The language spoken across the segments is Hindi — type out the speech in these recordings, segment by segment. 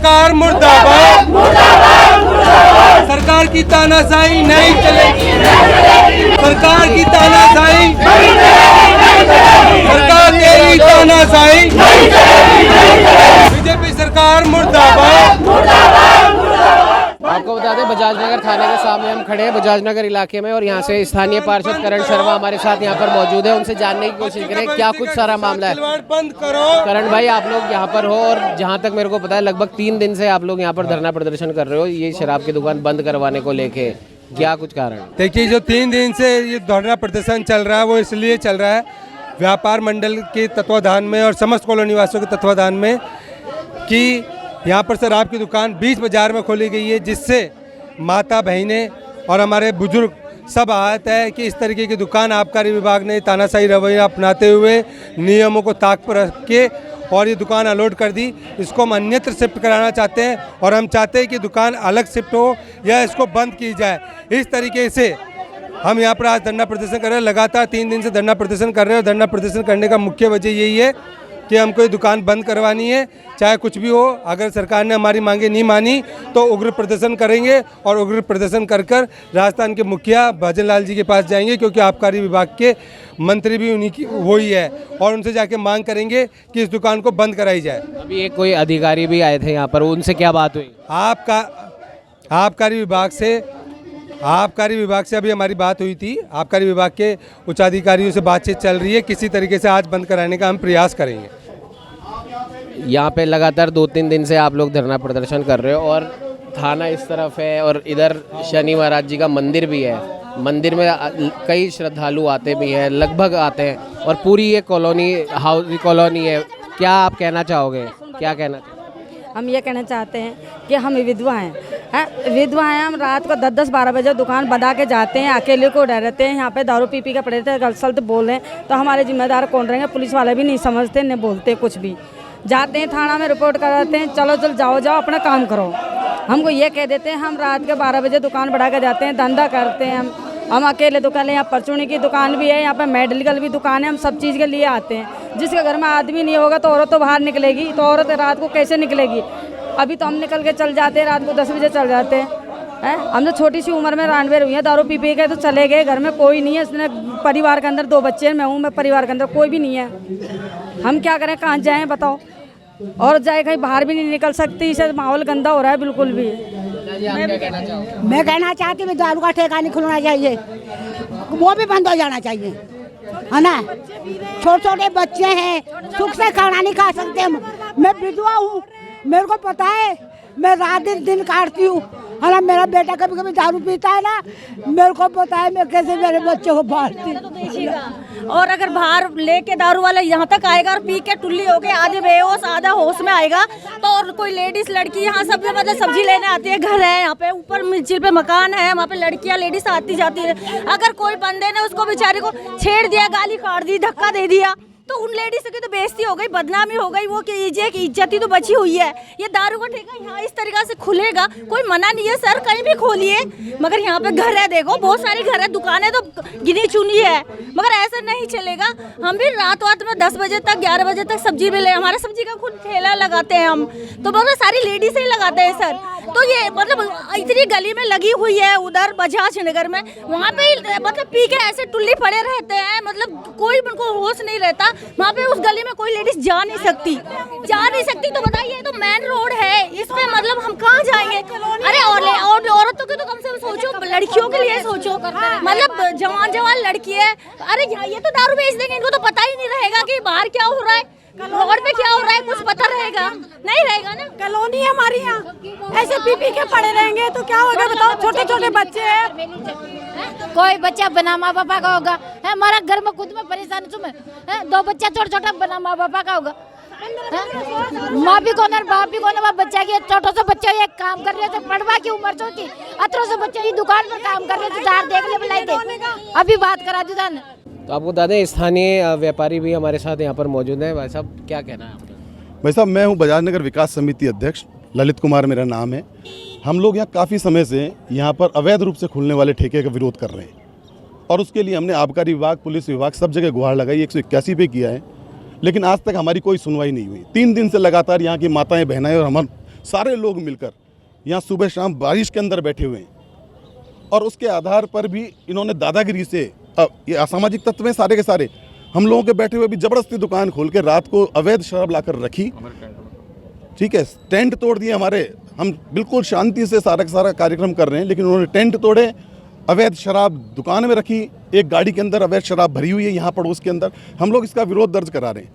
सरकार मुर्दाबाद, सरकार की तानाशाही नहीं चलेगी, सरकार की तानाशाही, सरकार तेरी तानाशाही, बीजेपी सरकार मुर्दाबाद। आपको बता दें बजाजनगर थाने के सामने हम खड़े हैं, बजाजनगर इलाके में, और यहाँ से स्थानीय पार्षद करण शर्मा हमारे साथ यहाँ पर मौजूद है। उनसे जानने की कोशिश करें क्या कुछ सारा मामला है। बंद करो करण भाई, आप लोग यहाँ पर हो और जहाँ तक मेरे को पता है लगभग 3 दिन से आप लोग यहाँ पर धरना प्रदर्शन कर रहे हो, ये शराब की दुकान बंद करवाने को लेके, क्या कुछ कारण? देखिए, जो 3 दिन से ये धरना प्रदर्शन चल रहा है वो इसलिए चल रहा है व्यापार मंडल के तत्वाधान में और समस्त कॉलोनी वासियों के तत्वाधान में कि यहाँ पर शराब की दुकान बीच बाजार में खोली गई है, जिससे माता बहनें और हमारे बुजुर्ग सब आहत है कि इस तरीके की दुकान आबकारी विभाग ने तानाशाही रवैया अपनाते हुए नियमों को ताक पर रख के और ये दुकान अलॉट कर दी। इसको हम अन्यत्र शिफ्ट कराना चाहते हैं और हम चाहते हैं कि दुकान अलग शिफ्ट हो या इसको बंद की जाए। इस तरीके से हम यहाँ पर आज धरना प्रदर्शन कर रहे हैं। लगातार 3 दिन से धरना प्रदर्शन कर रहे हैं और धरना प्रदर्शन करने का मुख्य वजह यही है कि हमको ये दुकान बंद करवानी है, चाहे कुछ भी हो। अगर सरकार ने हमारी मांगे नहीं मानी तो उग्र प्रदर्शन करेंगे और उग्र प्रदर्शन कर राजस्थान के मुखिया भजन लाल जी के पास जाएंगे, क्योंकि आबकारी विभाग के मंत्री भी उन्हीं की वही है, और उनसे जाके मांग करेंगे कि इस दुकान को बंद कराई जाए। अभी एक कोई अधिकारी भी आए थे यहाँ पर, उनसे क्या बात हुई? आबकारी विभाग से अभी हमारी बात हुई थी। आबकारी विभाग के उच्चाधिकारियों से बातचीत चल रही है, किसी तरीके से आज बंद कराने का हम प्रयास करेंगे। यहाँ पे लगातार 2-3 दिन से आप लोग धरना प्रदर्शन कर रहे हो और थाना इस तरफ है और इधर शनि महाराज जी का मंदिर भी है। मंदिर में कई श्रद्धालु आते भी हैं, लगभग आते हैं, और पूरी ये कॉलोनी हाउस कॉलोनी है। क्या आप कहना चाहोगे? क्या कहना चाहोगे? हम ये कहना चाहते हैं कि हम विधवा हैं, विधवा हैं। हम रात को 10-12 बजे दुकान बना के जाते हैं, अकेले को डरते हैं। यहाँ पे दारू पी के पड़े थे, गलत बोल रहे हैं तो हमारे जिम्मेदार कौन रहेंगे? पुलिस वाले भी नहीं समझते, नहीं बोलते कुछ भी। जाते हैं थाना में रिपोर्ट कराते हैं, चलो जाओ अपना काम करो। हमको ये कह देते हैं, हम रात के 12 बजे दुकान बढ़ा के जाते हैं, धंधा करते हैं। हम अकेले दुकान है, यहाँ परचूनी की दुकान भी है, यहाँ पे मेडिकल भी दुकान है। हम सब चीज़ के लिए आते हैं। जिसके घर में आदमी नहीं होगा तो औरत तो बाहर निकलेगी, तो औरत रात को कैसे निकलेगी? अभी तो हम निकल के चल जाते हैं, रात को 10 बजे चल जाते हैं। हम तो छोटी सी उम्र में रानवेर हुई है, दारू पी के तो चले गए। घर में कोई नहीं है, इसने परिवार के अंदर 2 बच्चे हैं, मैं हूँ, मैं परिवार के अंदर कोई भी नहीं है। हम क्या करें, कहाँ जाएँ बताओ? और जाए कहीं बाहर भी नहीं निकल सकती, इसे माहौल गंदा हो रहा है बिल्कुल भी। मैं कहना चाहती हूँ दारू का ठेका नहीं खुलना चाहिए, वो भी बंद हो जाना चाहिए, है ना। छोटे छोटे बच्चे हैं, सुख से खाना नहीं खा सकते। मैं विधवा हूँ, मेरे को पता है, मैं रात दिन काटती हूँ, है ना। मेरा बेटा कभी कभी दारू पीता है ना, मेरे को पता है मैं कैसे मेरे बच्चे को पालती। और अगर बाहर लेके दारू वाला यहाँ तक आएगा और पी के टुल्ली होके आधे बेहोश आधा होश में आएगा, तो और कोई लेडीज लड़की यहाँ सब मतलब सब्जी लेने आती है, घर है यहाँ पे, ऊपर मिर्चिल पे मकान है, वहाँ पे लड़कियाँ लेडीज आती जाती है। अगर कोई बंदे ने उसको बेचारे को छेड़ दिया, गाली काट दी, धक्का दे दिया, तो उन लेडीज की तो बेइज्जती हो गई, बदनामी हो गई। वो कीजिए कि इज्जत ही तो बची हुई है। ये दारू का ठेका यहाँ इस तरीका से खुलेगा, कोई मना नहीं है सर, कहीं भी खोलिए, मगर यहाँ पे घर है, देखो बहुत सारी घर है, दुकानें तो गिनी चुनी है, मगर ऐसा नहीं चलेगा। हम भी रात में 10 बजे तक 11 बजे तक सब्जी भी ले, हमारे सब्जी का खुद ठेला लगाते हैं हम, तो बहुत सारी लेडीज ही लगाते हैं सर। तो ये मतलब इतनी गली में लगी हुई है, उधर बजाज नगर में, वहाँ पे मतलब पी के ऐसे टुल्ली पड़े रहते हैं, मतलब कोई उनको होश नहीं रहता। वहाँ पे उस गली में कोई लेडीज जा नहीं सकती। तो बताइए, तो मेन रोड है, इस पे मतलब हम कहाँ जाएंगे? अरे और औरतों की तो कम से कम सोचो, लड़कियों के लिए सोचो, मतलब जवान लड़की है, अरे ये तो दारू बेच देंगे, इनको तो पता ही नहीं रहेगा कि बाहर क्या हो रहा है, रोड पे क्या हो रहा है, कुछ पता रहेगा? नहीं रहेगा ना। कॉलोनी है हमारी यहाँ, ऐसे पी के पड़े रहेंगे तो क्या होगा बताओ? छोटे छोटे बच्चे हैं, कोई बच्चा बना माँ बापा का होगा, है हमारा घर में खुद में परेशान है, 2 बच्चा छोटा बना माँ बापा का होगा, माँ भी कौन है बाप भी कौन है? बच्चा की छोटो से बच्चे एक काम कर रहे थे, पढ़वा की उम्र तो की, 18 से बच्चे ये दुकान पर काम कर रहे थे, दार देख ले बुलाई थे, अभी बात करा दी था। तो आपको बता दें स्थानीय व्यापारी भी हमारे साथ यहाँ पर मौजूद हैं। भाई साहब, क्या कहना है आपका? भाई साहब, मैं हूँ बजाजनगर विकास समिति अध्यक्ष, ललित कुमार मेरा नाम है। हम लोग यहाँ काफ़ी समय से यहाँ पर अवैध रूप से खुलने वाले ठेके का विरोध कर रहे हैं, और उसके लिए हमने आबकारी विभाग, पुलिस विभाग सब जगह गुहार लगाई, 181 पे किया है, लेकिन आज तक हमारी कोई सुनवाई नहीं हुई। 3 दिन से लगातार यहाँ की माताएं बहनाएं और हमारे सारे लोग मिलकर यहाँ सुबह शाम बारिश के अंदर बैठे हुए हैं और उसके आधार पर भी इन्होंने दादागिरी से ये असामाजिक तत्व हैं सारे के सारे, हम लोगों के बैठे हुए भी ज़बरदस्ती दुकान खोल के रात को अवैध शराब लाकर रखी, ठीक है, टेंट तोड़ दिए हमारे। हम बिल्कुल शांति से सारा का सारा कार्यक्रम कर रहे हैं, लेकिन उन्होंने टेंट तोड़े, अवैध शराब दुकान में रखी, एक गाड़ी के अंदर अवैध शराब भरी हुई है यहाँ पड़ोस के अंदर। हम लोग इसका विरोध दर्ज करा रहे हैं,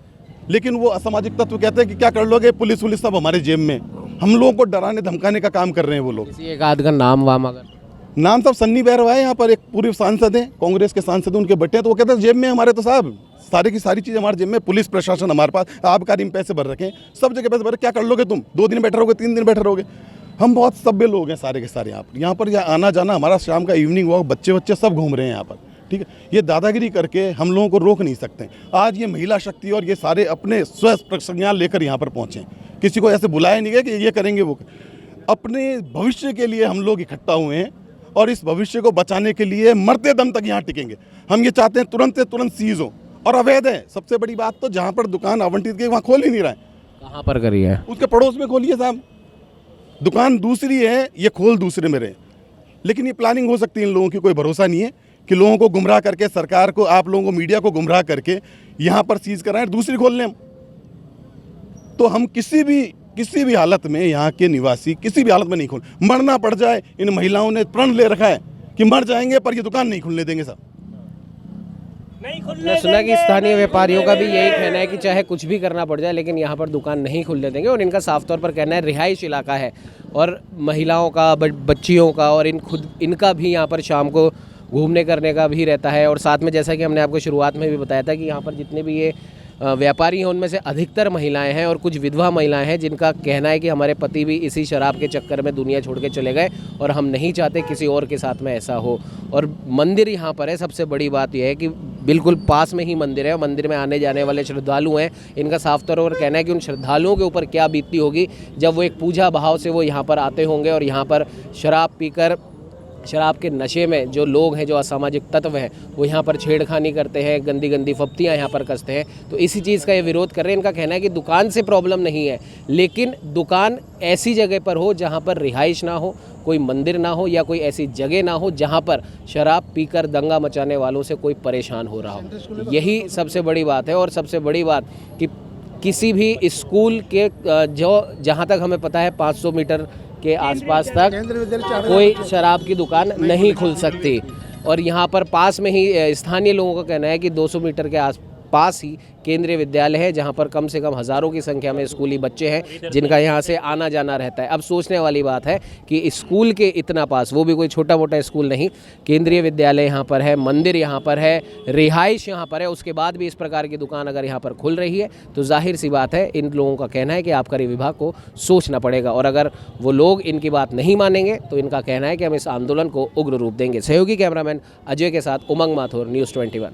लेकिन वो असामाजिक तत्व कहते हैं कि क्या कर लोगे, पुलिस वुलिस सब हमारे जेब में, हम लोगों को डराने धमकाने का काम कर रहे हैं वो लोग। किसी एक आध का नाम वाम अगर नाम साहब सन्नी बैरवा है, यहाँ पर एक पूर्व सांसद हैं, कांग्रेस के सांसद हैं, उनके बट्टे हैं, तो वो कहते हैं जेब में हमारे, तो साहब सारी की सारी चीज़ हमारे जेब में, पुलिस प्रशासन हमारे पास, आबकारी में पैसे भर रखे, सब जगह पैसे भर, क्या कर लोगे तुम, 2 दिन बैठे रहोगे, 3 दिन बैठे रहोगे। हम बहुत सभ्य लोग हैं सारे के सारे यहाँ पर आना जाना हमारा शाम का इवनिंग वॉक, बच्चे सब घूम रहे हैं यहाँ पर, ठीक है। ये दादागिरी करके हम लोगों को रोक नहीं सकते। आज ये महिला शक्ति और ये सारे अपने स्व संज्ञान लेकर यहाँ पर पहुँचे, कि को ऐसे बुलाया नहीं गया कि ये करेंगे वो, अपने भविष्य के लिए हम लोग इकट्ठा हुए हैं और इस भविष्य को बचाने के लिए मरते दम तक यहाँ टिकेंगे। हम ये चाहते हैं तुरंत से तुरंत सीज हो, और अवैध है सबसे बड़ी बात, तो जहाँ पर दुकान आवंटित की वहाँ खोल ही नहीं रहा है। कहाँ पर करी है? उसके पड़ोस में खोलिए साहब, दुकान दूसरी है, ये खोल दूसरे में रहे। लेकिन ये प्लानिंग हो सकती है इन लोगों की, कोई भरोसा नहीं है कि लोगों को गुमराह करके, सरकार को, आप लोगों को, मीडिया को गुमराह करके यहाँ पर सीज कराएं, दूसरी खोल लें हम। तो हम किसी भी हालत में यहाँ के निवासी किसी भी हालत में नहीं खोल, मरना पड़ जाए, इन महिलाओं ने प्रण ले रखा है कि मर जाएंगे पर ये दुकान नहीं खुलने देंगे साहब। मैंने सुना कि स्थानीय व्यापारियों का भी यही कहना है कि चाहे कुछ भी करना पड़ जाए लेकिन यहाँ पर दुकान नहीं खुलने देंगे, और इनका साफ तौर पर कहना है रिहाइश इलाका है और महिलाओं का, बच्चियों का और इनका भी यहाँ पर शाम को घूमने करने का भी रहता है। और साथ में जैसा कि हमने आपको शुरुआत में भी बताया था कि यहाँ पर जितने भी ये व्यापारी हैं उनमें से अधिकतर महिलाएं हैं और कुछ विधवा महिलाएं हैं जिनका कहना है कि हमारे पति भी इसी शराब के चक्कर में दुनिया छोड़ के चले गए और हम नहीं चाहते किसी और के साथ में ऐसा हो। और मंदिर यहाँ पर है, सबसे बड़ी बात यह है कि बिल्कुल पास में ही मंदिर है और मंदिर में आने जाने वाले श्रद्धालु हैं, इनका साफ तौर पर कहना है कि उन श्रद्धालुओं के ऊपर क्या बीतती होगी जब वो एक पूजा भाव से वो यहाँ पर आते होंगे और यहाँ पर शराब पीकर, शराब के नशे में जो लोग हैं, जो असामाजिक तत्व हैं, वो यहाँ पर छेड़खानी करते हैं, गंदी गंदी फप्तियाँ यहाँ पर कसते हैं। तो इसी चीज़ का ये विरोध कर रहे हैं। इनका कहना है कि दुकान से प्रॉब्लम नहीं है, लेकिन दुकान ऐसी जगह पर हो जहाँ पर रिहाइश ना हो, कोई मंदिर ना हो या कोई ऐसी जगह ना हो जहाँ पर शराब पीकर दंगा मचाने वालों से कोई परेशान हो रहा हो। यही सबसे बड़ी बात है। और सबसे बड़ी बात कि किसी भी स्कूल के जहाँ तक हमें पता है 500 मीटर के आसपास तक कोई शराब की दुकान नहीं खुल सकती। और यहाँ पर पास में ही स्थानीय लोगों का कहना है कि 200 मीटर के पास ही केंद्रीय विद्यालय है जहाँ पर कम से कम हज़ारों की संख्या में स्कूली बच्चे हैं जिनका यहाँ से आना जाना रहता है। अब सोचने वाली बात है कि स्कूल के इतना पास, वो भी कोई छोटा मोटा स्कूल नहीं, केंद्रीय विद्यालय यहाँ पर है, मंदिर यहाँ पर है, रिहाइश यहाँ पर है, उसके बाद भी इस प्रकार की दुकान अगर यहाँ पर खुल रही है तो जाहिर सी बात है इन लोगों का कहना है कि आबकारी विभाग को सोचना पड़ेगा। और अगर वो लोग इनकी बात नहीं मानेंगे तो इनका कहना है कि हम इस आंदोलन को उग्र रूप देंगे। सहयोगी कैमरामैन अजय के साथ उमंग माथुर, न्यूज़ 21।